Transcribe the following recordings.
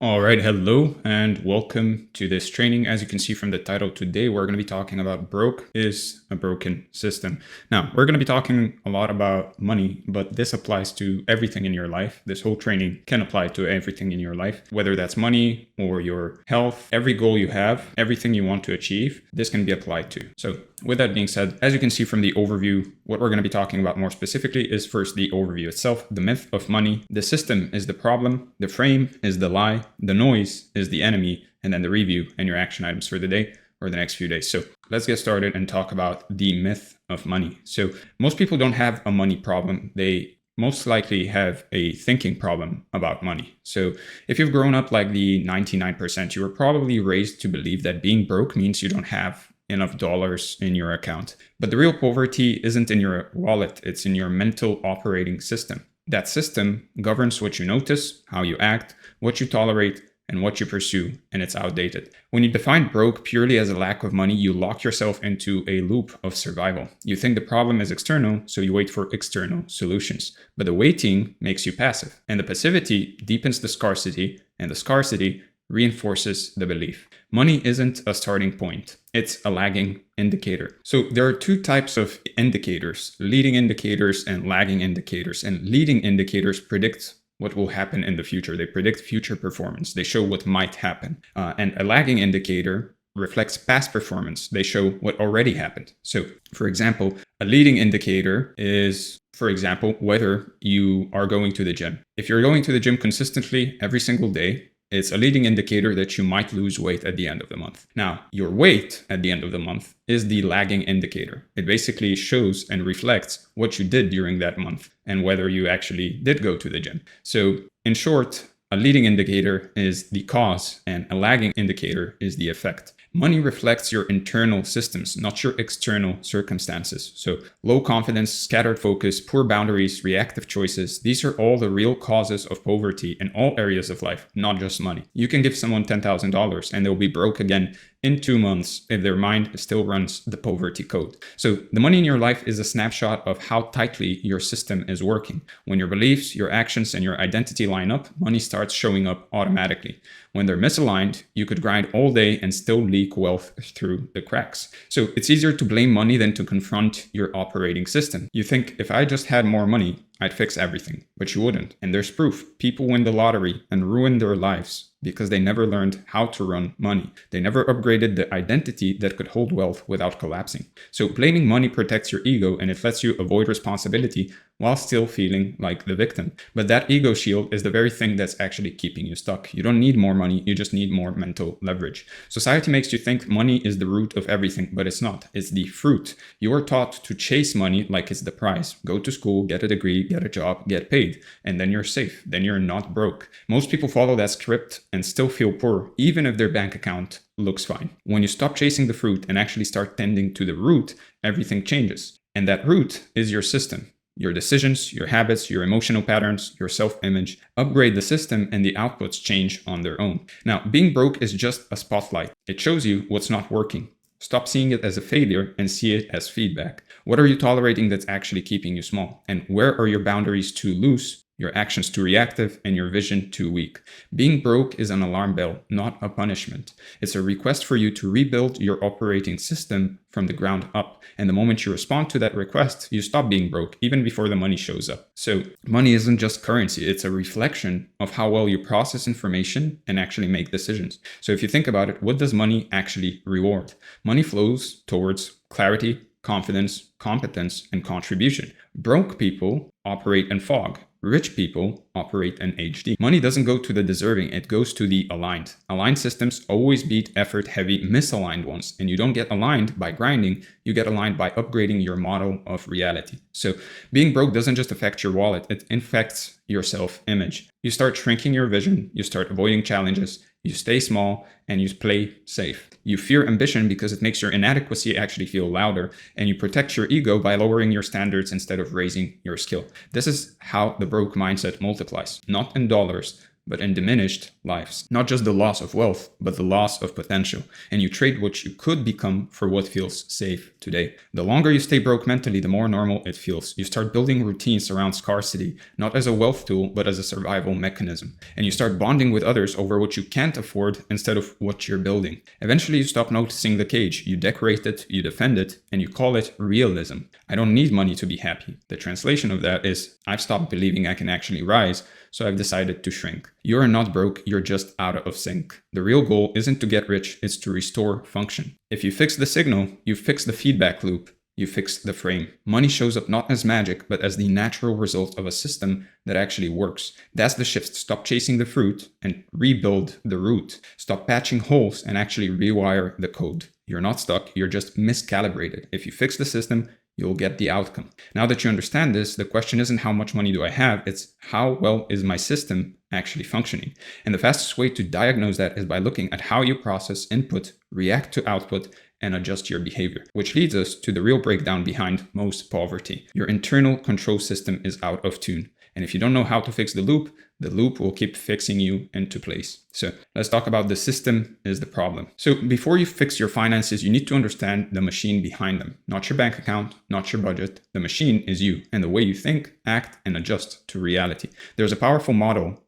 All right, hello and welcome to this training. As you can see from the title today, we're going to be talking about broke is a broken system. Now, we're going to be talking a lot about money, but this applies to everything in your life. This whole training can apply to everything in your life, whether that's money or your health, every goal you have, everything you want to achieve, this can be applied to. So with that being said, as you can see from the overview, what we're going to be talking about more specifically is first the overview itself, the myth of money. The system is the problem, the frame is the lie, the noise is the enemy, and then the review and your action items for the day or the next few days. So let's get started and talk about the myth of money. So most people don't have a money problem. They most likely have a thinking problem about money. So if you've grown up like the 99%, you were probably raised to believe that being broke means you don't have enough dollars in your account. But the real poverty isn't in your wallet, it's in your mental operating system. That system governs what you notice, how you act, what you tolerate, and what you pursue, and it's outdated. When you define broke purely as a lack of money, you lock yourself into a loop of survival. You think the problem is external, so you wait for external solutions. But the waiting makes you passive, and the passivity deepens the scarcity, and the scarcity reinforces the belief. Money isn't a starting point, it's a lagging indicator. So there are two types of indicators, leading indicators and lagging indicators. And leading indicators predict what will happen in the future. They predict future performance. They show what might happen. And a lagging indicator reflects past performance. They show what already happened. So for example, a leading indicator is, for example, whether you are going to the gym. If you're going to the gym consistently every single day, it's a leading indicator that you might lose weight at the end of the month. Now, your weight at the end of the month is the lagging indicator. It basically shows and reflects what you did during that month and whether you actually did go to the gym. So in short, a leading indicator is the cause and a lagging indicator is the effect. Money reflects your internal systems, not your external circumstances. So low confidence, scattered focus, poor boundaries, reactive choices, these are all the real causes of poverty in all areas of life, not just money. You can give someone $10,000 and they'll be broke again in 2 months if their mind still runs the poverty code. So the money in your life is a snapshot of how tightly your system is working. When your beliefs, your actions, and your identity line up, money starts showing up automatically. When they're misaligned, you could grind all day and still leak wealth through the cracks. So it's easier to blame money than to confront your operating system. You think, if I just had more money, I'd fix everything, but you wouldn't. And there's proof. People win the lottery and ruin their lives because they never learned how to run money. They never upgraded the identity that could hold wealth without collapsing. So blaming money protects your ego and it lets you avoid responsibility while still feeling like the victim. But that ego shield is the very thing that's actually keeping you stuck. You don't need more money, you just need more mental leverage. Society makes you think money is the root of everything, but it's not. It's the fruit. You are taught to chase money like it's the prize. Go to school, get a degree, get a job, get paid, and then you're safe. Then you're not broke. Most people follow that script and still feel poor, even if their bank account looks fine. When you stop chasing the fruit and actually start tending to the root, everything changes. And that root is your system. Your decisions, your habits, your emotional patterns, your self-image. Upgrade the system and the outputs change on their own. Now, being broke is just a spotlight. It shows you what's not working. Stop seeing it as a failure and see it as feedback. What are you tolerating that's actually keeping you small? And where are your boundaries too loose, your actions too reactive, and your vision too weak? Being broke is an alarm bell, not a punishment. It's a request for you to rebuild your operating system from the ground up. And the moment you respond to that request, you stop being broke, even before the money shows up. So money isn't just currency, it's a reflection of how well you process information and actually make decisions. So if you think about it, what does money actually reward? Money flows towards clarity, confidence, competence, and contribution. Broke people operate in fog. Rich people operate in HD. Money doesn't go to the deserving, it goes to the aligned. Aligned systems always beat effort-heavy, misaligned ones. And you don't get aligned by grinding, you get aligned by upgrading your model of reality. So being broke doesn't just affect your wallet, it infects your self-image. You start shrinking your vision, you start avoiding challenges, you stay small, and you play safe. You fear ambition because it makes your inadequacy actually feel louder, and you protect your ego by lowering your standards instead of raising your skill. This is how the broke mindset multiplies, not in dollars, but in diminished lives. Not just the loss of wealth, but the loss of potential. And you trade what you could become for what feels safe today. The longer you stay broke mentally, the more normal it feels. You start building routines around scarcity, not as a wealth tool, but as a survival mechanism. And you start bonding with others over what you can't afford instead of what you're building. Eventually, you stop noticing the cage. You decorate it, you defend it, and you call it realism. I don't need money to be happy. The translation of that is, I've stopped believing I can actually rise, so I've decided to shrink. You're not broke, you're just out of sync. The real goal isn't to get rich, it's to restore function. If you fix the signal, you fix the feedback loop, you fix the frame. Money shows up not as magic, but as the natural result of a system that actually works. That's the shift. Stop chasing the fruit and rebuild the root. Stop patching holes and actually rewire the code. You're not stuck, you're just miscalibrated. If you fix the system, you'll get the outcome. Now that you understand this, the question isn't how much money do I have, it's how well is my system actually functioning? And the fastest way to diagnose that is by looking at how you process input, react to output, and adjust your behavior, which leads us to the real breakdown behind most poverty. Your internal control system is out of tune. And if you don't know how to fix the loop will keep fixing you into place. So let's talk about the system is the problem. So before you fix your finances, you need to understand the machine behind them, not your bank account, not your budget. The machine is you and the way you think, act, and adjust to reality. There's a powerful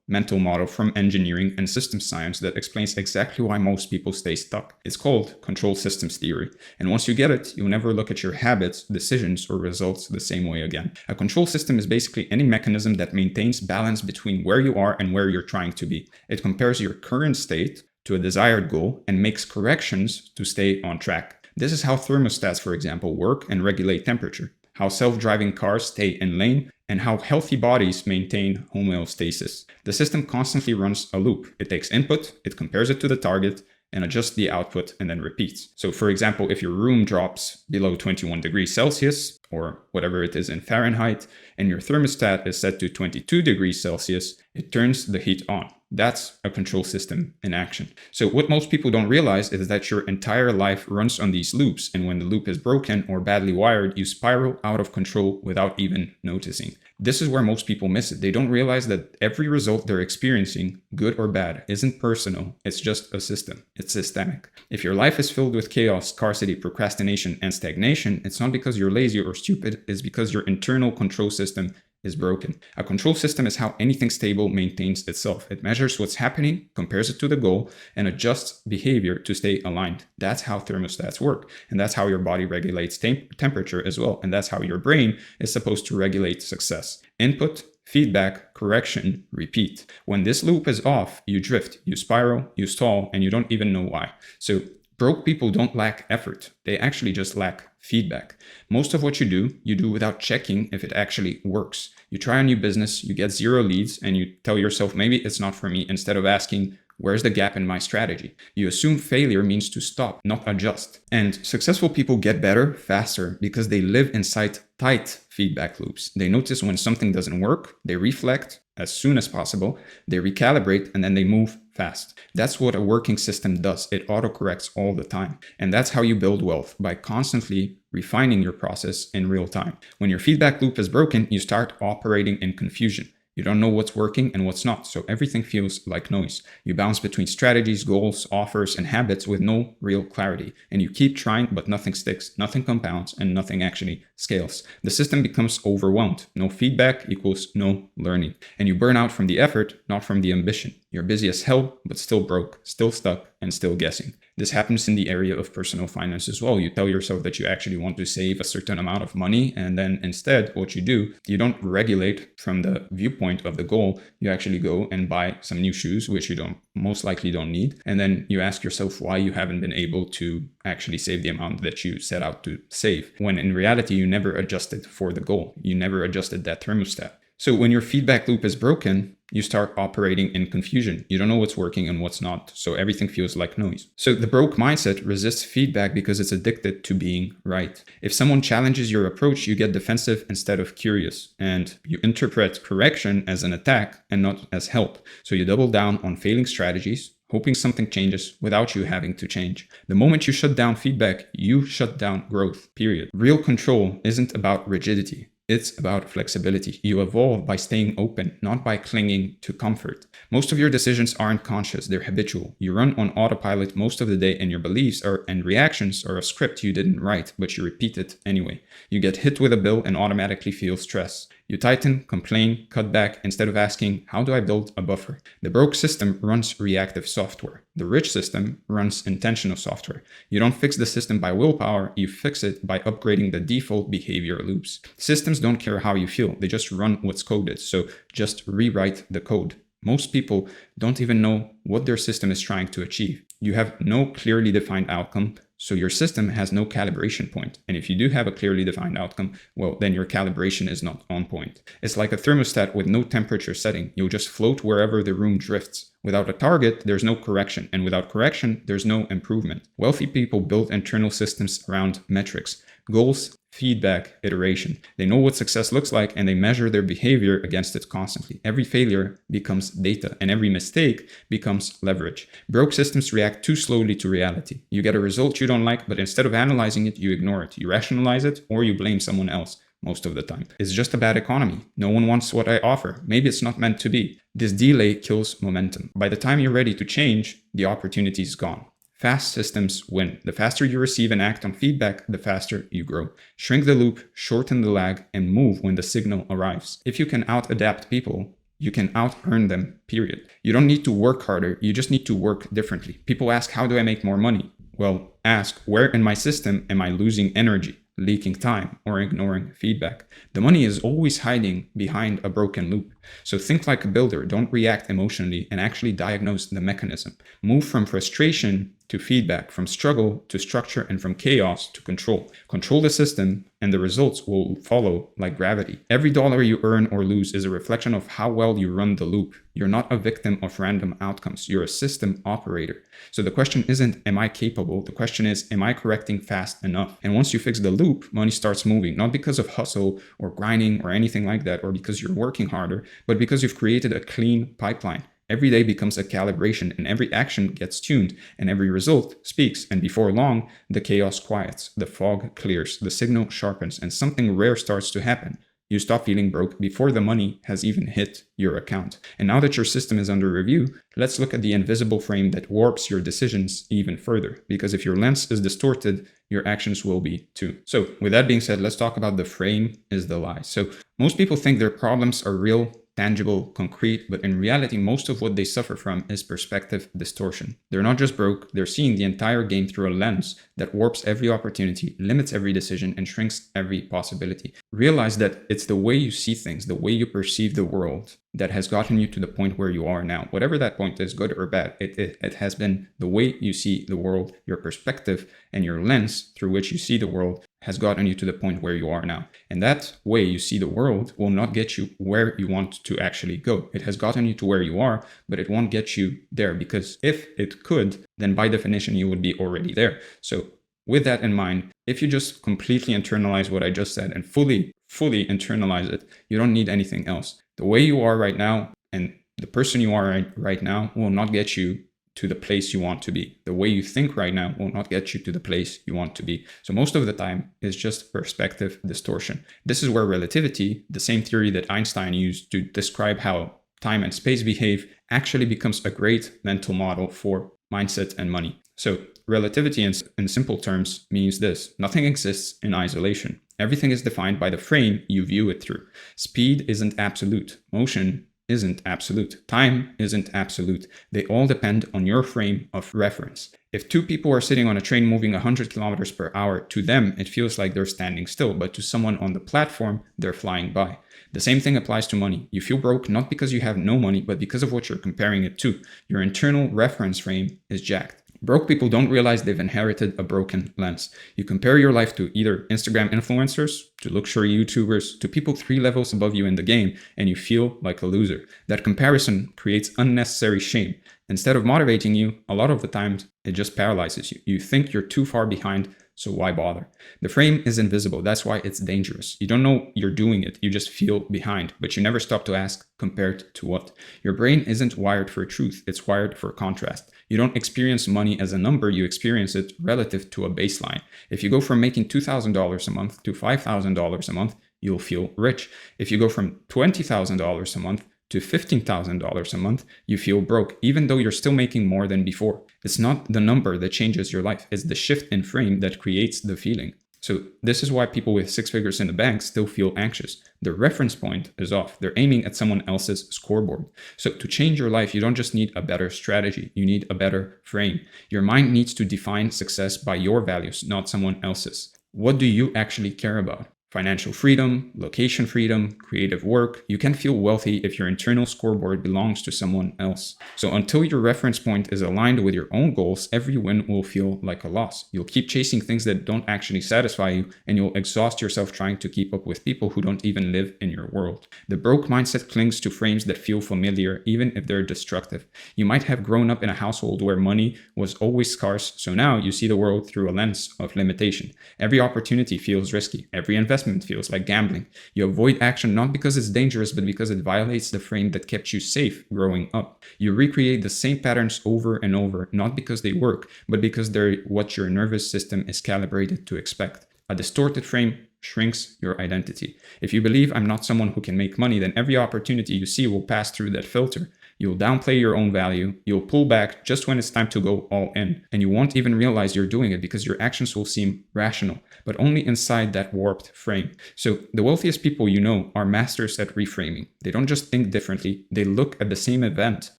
mental model from engineering and systems science that explains exactly why most people stay stuck. It's called control systems theory. And once you get it, you'll never look at your habits, decisions, or results the same way again. A control system is basically any mechanism that maintains balance between where you are and where you're trying to be. It compares your current state to a desired goal and makes corrections to stay on track. This is how thermostats, for example, work and regulate temperature, how self-driving cars stay in lane, and how healthy bodies maintain homeostasis. The system constantly runs a loop. It takes input, it compares it to the target, and adjusts the output and then repeats. So for example, if your room drops below 21 degrees Celsius, or whatever it is in Fahrenheit, and your thermostat is set to 22 degrees Celsius, it turns the heat on. That's a control system in action. So what most people don't realize is that your entire life runs on these loops, and when the loop is broken or badly wired, you spiral out of control without even noticing. This is where most people miss it. They don't realize that every result they're experiencing, good or bad, isn't personal. It's just a system. It's systemic. If your life is filled with chaos, scarcity, procrastination, and stagnation, it's not because you're lazy or stupid, it's because your internal control system is broken. A control system is how anything stable maintains itself. It measures what's happening, compares it to the goal, and adjusts behavior to stay aligned. That's how thermostats work. And that's how your body regulates temperature as well. And that's how your brain is supposed to regulate success. Input, feedback, correction, repeat. When this loop is off, you drift, you spiral, you stall, and you don't even know why. So broke people don't lack effort. They actually just lack feedback. Most of what you do without checking if it actually works. You try a new business, you get 0 leads, and you tell yourself, maybe it's not for me, instead of asking, where's the gap in my strategy? You assume failure means to stop, not adjust. And successful people get better faster because they live inside tight feedback loops. They notice when something doesn't work, they reflect as soon as possible, they recalibrate, and then they move fast. That's what a working system does. It autocorrects all the time. And that's how you build wealth, by constantly refining your process in real time. When your feedback loop is broken, you start operating in confusion. You don't know what's working and what's not, so everything feels like noise. You bounce between strategies, goals, offers, and habits with no real clarity. And you keep trying, but nothing sticks, nothing compounds, and nothing actually scales. The system becomes overwhelmed. No feedback equals no learning. And you burn out from the effort, not from the ambition. You're busy as hell, but still broke, still stuck, and still guessing. This happens in the area of personal finance as well. You tell yourself that you actually want to save a certain amount of money, and then instead what you do, you don't regulate from the viewpoint of the goal. You actually go and buy some new shoes, which you most likely don't need. And then you ask yourself why you haven't been able to actually save the amount that you set out to save, when in reality you never adjusted for the goal. You never adjusted that thermostat. So when your feedback loop is broken, you start operating in confusion. You don't know what's working and what's not, so everything feels like noise. So the broke mindset resists feedback because it's addicted to being right. If someone challenges your approach, you get defensive instead of curious, and you interpret correction as an attack and not as help. So you double down on failing strategies, hoping something changes without you having to change. The moment you shut down feedback, you shut down growth, period. Real control isn't about rigidity. It's about flexibility. You evolve by staying open, not by clinging to comfort. Most of your decisions aren't conscious, they're habitual. You run on autopilot most of the day, and your beliefs and reactions are a script you didn't write, but you repeat it anyway. You get hit with a bill and automatically feel stress. You tighten, complain, cut back instead of asking, how do I build a buffer? The broke system runs reactive software. The rich system runs intentional software. You don't fix the system by willpower, you fix it by upgrading the default behavior loops. Systems don't care how you feel, they just run what's coded, so just rewrite the code. Most people don't even know what their system is trying to achieve. You have no clearly defined outcome, so your system has no calibration point. And if you do have a clearly defined outcome, well, then your calibration is not on point. It's like a thermostat with no temperature setting. You'll just float wherever the room drifts. Without a target, there's no correction. And without correction, there's no improvement. Wealthy people build internal systems around metrics, goals, feedback, iteration. They know what success looks like, and they measure their behavior against it constantly. Every failure becomes data, and every mistake becomes leverage. Broke systems react too slowly to reality. You get a result you don't like, but instead of analyzing it, you ignore it. You rationalize it, or you blame someone else. Most of the time. It's just a bad economy. No one wants what I offer. Maybe it's not meant to be. This delay kills momentum. By the time you're ready to change, the opportunity is gone. Fast systems win. The faster you receive and act on feedback, the faster you grow. Shrink the loop, shorten the lag, and move when the signal arrives. If you can out-adapt people, you can out-earn them, period. You don't need to work harder, you just need to work differently. People ask, how do I make more money? Well, ask, where in my system am I losing energy, leaking time, or ignoring feedback? The money is always hiding behind a broken loop. So think like a builder, don't react emotionally, and actually diagnose the mechanism. Move from frustration to feedback, from struggle to structure, and from chaos to control. Control the system, and the results will follow like gravity. Every dollar you earn or lose is a reflection of how well you run the loop. You're not a victim of random outcomes. You're a system operator. So the question isn't, am I capable? The question is, am I correcting fast enough? And once you fix the loop, money starts moving, not because of hustle or grinding or anything like that, or because you're working harder, but because you've created a clean pipeline. Every day becomes a calibration, and every action gets tuned, and every result speaks. And before long, the chaos quiets, the fog clears, the signal sharpens, and something rare starts to happen. You stop feeling broke before the money has even hit your account. And now that your system is under review, let's look at the invisible frame that warps your decisions even further. Because if your lens is distorted, your actions will be too. So with that being said, let's talk about the frame is the lie. So most people think their problems are real, tangible, concrete, but in reality, most of what they suffer from is perspective distortion. They're not just broke, they're seeing the entire game through a lens that warps every opportunity, limits every decision, and shrinks every possibility. Realize that it's the way you see things, the way you perceive the world, that has gotten you to the point where you are now. Whatever that point is, good or bad, it has been the way you see the world, your perspective, and your lens through which you see the world has gotten you to the point where you are now. And that way you see the world will not get you where you want to actually go. It has gotten you to where you are, but it won't get you there, because if it could, then by definition, you would be already there. So with that in mind, if you just completely internalize what I just said and fully internalize it, you don't need anything else. The way you are right now and the person you are right now will not get you to the place you want to be. The way you think right now will not get you to the place you want to be. So most of the time is just perspective distortion. This is where relativity, the same theory that Einstein used to describe how time and space behave, actually becomes a great mental model for mindset and money. So relativity in simple terms means this: nothing exists in isolation. Everything is defined by the frame you view it through. Speed isn't absolute. Motion isn't absolute. Time isn't absolute. They all depend on your frame of reference. If two people are sitting on a train moving 100 kilometers per hour, to them, it feels like they're standing still, but to someone on the platform, they're flying by. The same thing applies to money. You feel broke not because you have no money, but because of what you're comparing it to. Your internal reference frame is jacked. Broke people don't realize they've inherited a broken lens. You compare your life to either Instagram influencers, to luxury YouTubers, to people 3 levels above you in the game, and you feel like a loser. That comparison creates unnecessary shame. Instead of motivating you, a lot of the times it just paralyzes you. You think you're too far behind, so why bother? The frame is invisible. That's why it's dangerous. You don't know you're doing it. You just feel behind, but you never stop to ask, compared to what? Your brain isn't wired for truth. It's wired for contrast. You don't experience money as a number. You experience it relative to a baseline. If you go from making $2,000 a month to $5,000 a month, you'll feel rich. If you go from $20,000 a month to $15,000 a month, you feel broke, even though you're still making more than before. It's not the number that changes your life. It's the shift in frame that creates the feeling. So this is why people with 6 figures in the bank still feel anxious. The reference point is off. They're aiming at someone else's scoreboard. So to change your life, you don't just need a better strategy. You need a better frame. Your mind needs to define success by your values, not someone else's. What do you actually care about? Financial freedom, location freedom, creative work. You can feel wealthy if your internal scoreboard belongs to someone else. So until your reference point is aligned with your own goals, every win will feel like a loss. You'll keep chasing things that don't actually satisfy you, and you'll exhaust yourself trying to keep up with people who don't even live in your world. The broke mindset clings to frames that feel familiar, even if they're destructive. You might have grown up in a household where money was always scarce, so now you see the world through a lens of limitation. Every opportunity feels risky. Every investment feels like gambling. You avoid action not because it's dangerous, but because it violates the frame that kept you safe growing up. You recreate the same patterns over and over, not because they work, but because they're what your nervous system is calibrated to expect. A distorted frame shrinks your identity. If you believe I'm not someone who can make money, then every opportunity you see will pass through that filter. You'll downplay your own value, you'll pull back just when it's time to go all in, and you won't even realize you're doing it because your actions will seem rational, but only inside that warped frame. So the wealthiest people you know are masters at reframing. They don't just think differently, they look at the same event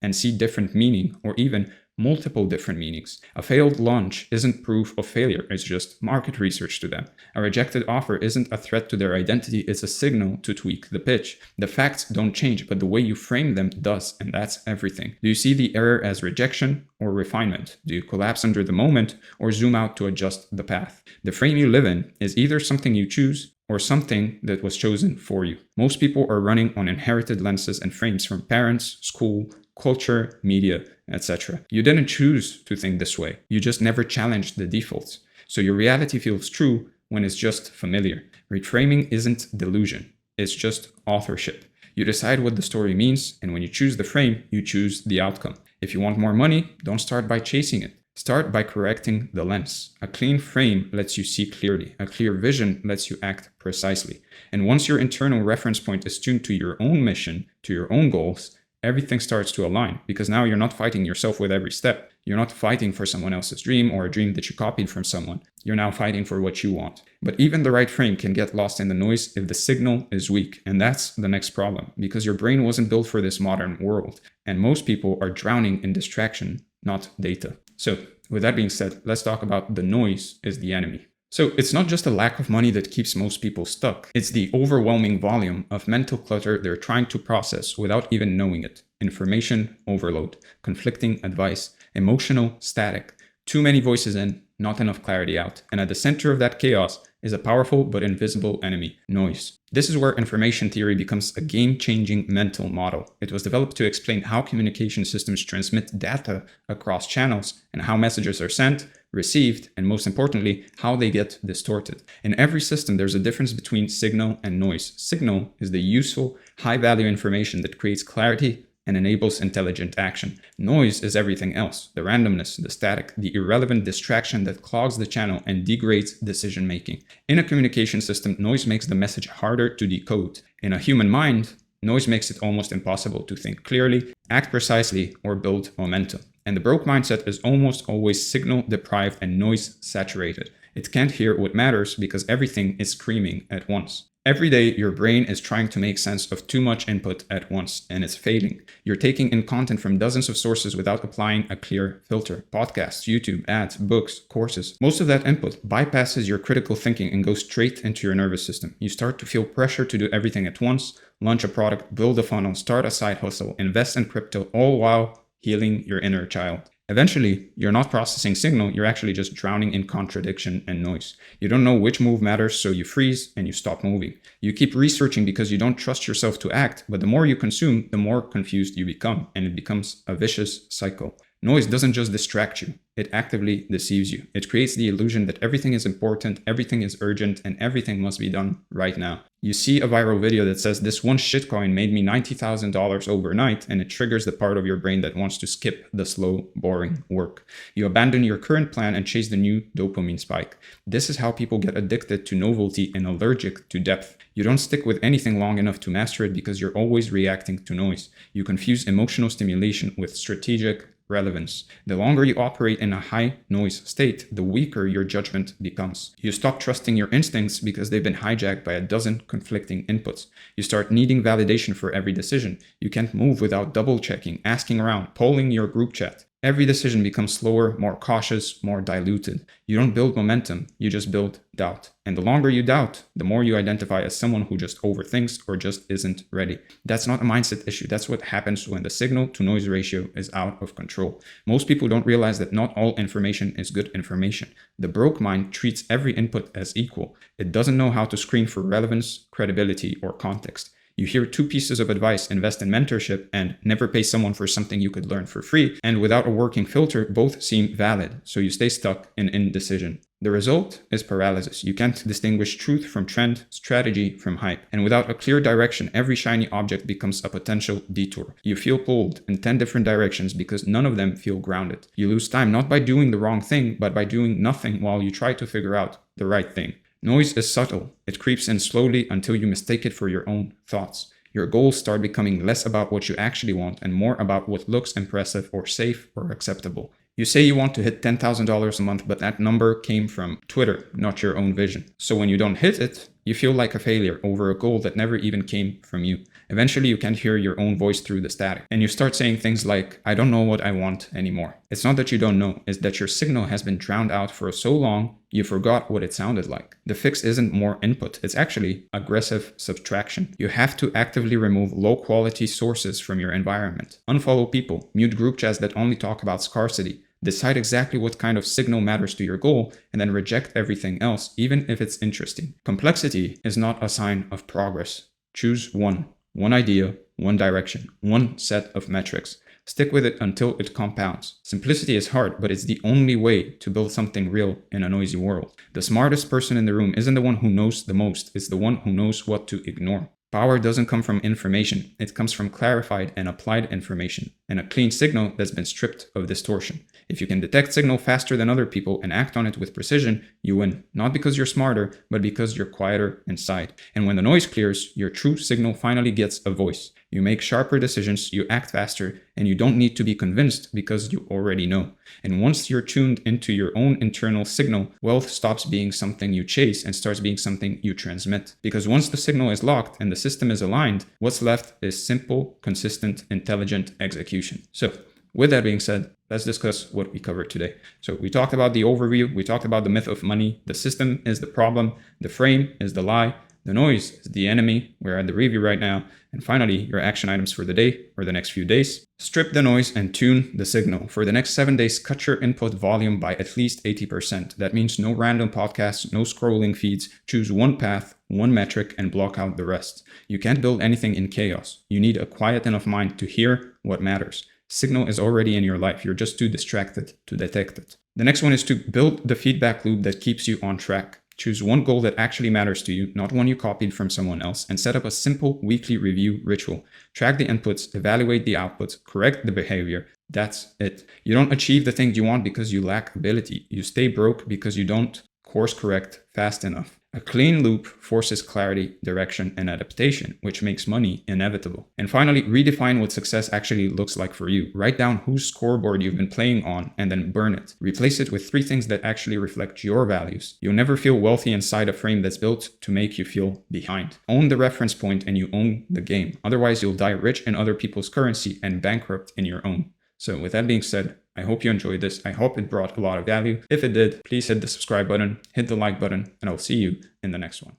and see different meaning, or even multiple different meanings. A failed launch isn't proof of failure, it's just market research to them. A rejected offer isn't a threat to their identity, it's a signal to tweak the pitch. The facts don't change, but the way you frame them does, and that's everything. Do you see the error as rejection or refinement? Do you collapse under the moment or zoom out to adjust the path? The frame you live in is either something you choose or something that was chosen for you. Most people are running on inherited lenses and frames from parents, school, culture, media, etc. You didn't choose to think this way. You just never challenged the defaults. So your reality feels true when it's just familiar. Reframing isn't delusion. It's just authorship. You decide what the story means, and when you choose the frame, you choose the outcome. If you want more money, don't start by chasing it. Start by correcting the lens. A clean frame lets you see clearly. A clear vision lets you act precisely. And once your internal reference point is tuned to your own mission, to your own goals, everything starts to align, because now you're not fighting yourself with every step. You're not fighting for someone else's dream or a dream that you copied from someone. You're now fighting for what you want. But even the right frame can get lost in the noise if the signal is weak. And that's the next problem, because your brain wasn't built for this modern world. And most people are drowning in distraction, not data. So with that being said, let's talk about the noise is the enemy. So it's not just a lack of money that keeps most people stuck. It's the overwhelming volume of mental clutter they're trying to process without even knowing it. Information overload, conflicting advice, emotional static, too many voices in, not enough clarity out. And at the center of that chaos is a powerful but invisible enemy, noise. This is where information theory becomes a game-changing mental model. It was developed to explain how communication systems transmit data across channels and how messages are sent, received, and most importantly, how they get distorted. In every system, there's a difference between signal and noise. Signal is the useful, high-value information that creates clarity and enables intelligent action. Noise is everything else, the randomness, the static, the irrelevant distraction that clogs the channel and degrades decision-making. In a communication system, noise makes the message harder to decode. In a human mind, noise makes it almost impossible to think clearly, act precisely, or build momentum. And the broke mindset is almost always signal deprived and noise saturated. It can't hear what matters because everything is screaming at once. Every day, your brain is trying to make sense of too much input at once, and it's failing. You're taking in content from dozens of sources without applying a clear filter. Podcasts, YouTube, ads, books, courses. Most of that input bypasses your critical thinking and goes straight into your nervous system. You start to feel pressure to do everything at once, launch a product, build a funnel, start a side hustle, invest in crypto, all while healing your inner child. Eventually, you're not processing signal, you're actually just drowning in contradiction and noise. You don't know which move matters, so you freeze and you stop moving. You keep researching because you don't trust yourself to act, but the more you consume, the more confused you become, and it becomes a vicious cycle. Noise doesn't just distract you, it actively deceives you. It creates the illusion that everything is important, everything is urgent, and everything must be done right now. You see a viral video that says this one shitcoin made me $90,000 overnight, and it triggers the part of your brain that wants to skip the slow, boring work. You abandon your current plan and chase the new dopamine spike. This is how people get addicted to novelty and allergic to depth. You don't stick with anything long enough to master it because you're always reacting to noise. You confuse emotional stimulation with strategic relevance. The longer you operate in a high noise state, the weaker your judgment becomes. You stop trusting your instincts because they've been hijacked by a dozen conflicting inputs. You start needing validation for every decision. You can't move without double checking, asking around, polling your group chat. Every decision becomes slower, more cautious, more diluted. You don't build momentum, you just build doubt. And the longer you doubt, the more you identify as someone who just overthinks or just isn't ready. That's not a mindset issue. That's what happens when the signal to noise ratio is out of control. Most people don't realize that not all information is good information. The broke mind treats every input as equal. It doesn't know how to screen for relevance, credibility, or context. You hear two pieces of advice: invest in mentorship and never pay someone for something you could learn for free. And without a working filter, both seem valid. So you stay stuck in indecision. The result is paralysis. You can't distinguish truth from trend, strategy from hype. And without a clear direction, every shiny object becomes a potential detour. You feel pulled in 10 different directions because none of them feel grounded. You lose time not by doing the wrong thing, but by doing nothing while you try to figure out the right thing. Noise is subtle. It creeps in slowly until you mistake it for your own thoughts. Your goals start becoming less about what you actually want and more about what looks impressive or safe or acceptable. You say you want to hit $10,000 a month, but that number came from Twitter, not your own vision. So when you don't hit it, you feel like a failure over a goal that never even came from you. Eventually, you can't hear your own voice through the static. And you start saying things like, I don't know what I want anymore. It's not that you don't know, it's that your signal has been drowned out for so long, you forgot what it sounded like. The fix isn't more input, it's actually aggressive subtraction. You have to actively remove low-quality sources from your environment. Unfollow people, mute group chats that only talk about scarcity. Decide exactly what kind of signal matters to your goal, and then reject everything else, even if it's interesting. Complexity is not a sign of progress. Choose one idea, one direction, one set of metrics. Stick with it until it compounds. Simplicity is hard, but it's the only way to build something real in a noisy world. The smartest person in the room isn't the one who knows the most, it's the one who knows what to ignore. Power doesn't come from information, it comes from clarified and applied information, and a clean signal that's been stripped of distortion. If you can detect signal faster than other people and act on it with precision, you win. Not because you're smarter, but because you're quieter inside. And when the noise clears, your true signal finally gets a voice. You make sharper decisions, you act faster, and you don't need to be convinced because you already know. And once you're tuned into your own internal signal, wealth stops being something you chase and starts being something you transmit. Because once the signal is locked and the system is aligned, what's left is simple, consistent, intelligent execution. So, with that being said, let's discuss what we covered today. So we talked about the overview, we talked about the myth of money, the system is the problem, the frame is the lie, the noise is the enemy, we're at the review right now, and finally, your action items for the day or the next few days. Strip the noise and tune the signal. For the next 7 days, cut your input volume by at least 80%. That means no random podcasts, no scrolling feeds, choose one path, one metric, and block out the rest. You can't build anything in chaos. You need a quiet enough mind to hear what matters. Signal is already in your life. You're just too distracted to detect it. The next one is to build the feedback loop that keeps you on track. Choose one goal that actually matters to you, not one you copied from someone else, and set up a simple weekly review ritual. Track the inputs, evaluate the outputs, correct the behavior. That's it. You don't achieve the things you want because you lack ability. You stay broke because you don't course correct fast enough. A clean loop forces clarity, direction, and adaptation, which makes money inevitable. And finally, redefine what success actually looks like for you. Write down whose scoreboard you've been playing on and then burn it. Replace it with 3 things that actually reflect your values. You'll never feel wealthy inside a frame that's built to make you feel behind. Own the reference point and you own the game. Otherwise, you'll die rich in other people's currency and bankrupt in your own. So with that being said, I hope you enjoyed this. I hope it brought a lot of value. If it did, please hit the subscribe button, hit the like button, and I'll see you in the next one.